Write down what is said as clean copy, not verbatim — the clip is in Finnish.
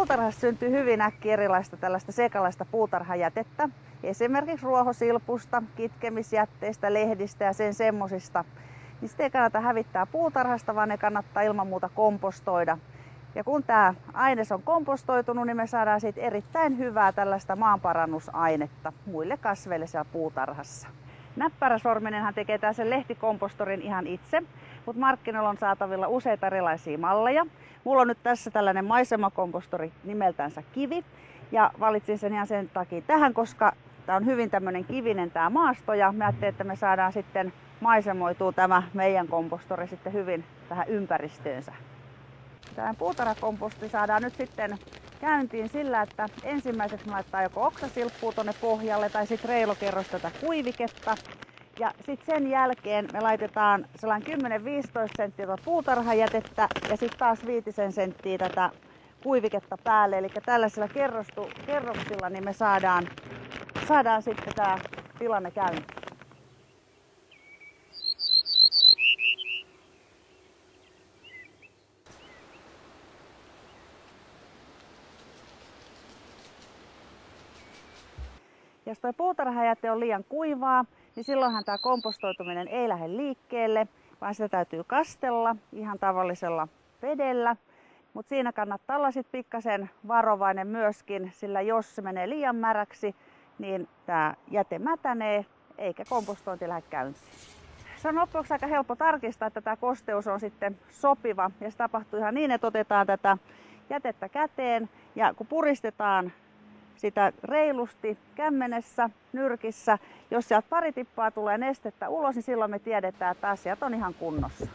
puutarhassa syntyy hyvin äkkiä erilaista tällaista sekalaista puutarhajätettä. Esimerkiksi ruohosilpusta, kitkemisjätteistä, lehdistä ja sen semmosista. Niin sitä ei kannata hävittää puutarhasta, vaan ne kannattaa ilman muuta kompostoida. Ja kun tämä aines on kompostoitunut, niin me saadaan siitä erittäin hyvää tällaista maanparannusainetta muille kasveille siellä puutarhassa. Näppäräsorminenhan tekee sen lehtikompostorin ihan itse, mutta markkinoilla on saatavilla useita erilaisia malleja. Mulla on nyt tässä tällainen maisemakompostori nimeltänsä Kivi, ja valitsin sen ihan sen takia tähän, koska tämä on hyvin tämmöinen kivinen tämä maasto, ja mä ajattelin, että me saadaan sitten maisemoitua tämä meidän kompostori sitten hyvin tähän ympäristöönsä. Tämä puutarhakomposti saadaan nyt sitten käyntiin sillä, että ensimmäiseksi me laittaa joko oksasilppua tuonne pohjalle tai sitten reilokerros tätä kuiviketta. Ja sitten sen jälkeen me laitetaan sellainen 10-15 senttiä puutarhajätettä ja sitten taas 5 senttiä tätä kuiviketta päälle. Eli tällaisilla kerroksilla niin me saadaan sitten tämä tilanne käyntiin. Jos tuo puutarhajäte on liian kuivaa, niin silloinhan tämä kompostoituminen ei lähde liikkeelle, vaan sitä täytyy kastella ihan tavallisella vedellä. Mutta siinä kannattaa olla sitten pikkasen varovainen myöskin, sillä jos se menee liian märäksi, niin tämä jäte mätänee eikä kompostointi lähde käyntiin. Se on loppujen aika helppo tarkistaa, että tämä kosteus on sitten sopiva, ja se tapahtuu ihan niin, että otetaan tätä jätettä käteen ja kun puristetaan sitä reilusti kämmenessä, nyrkissä. Jos sieltä pari tippaa tulee nestettä ulos, niin silloin me tiedetään, että asiat on ihan kunnossa.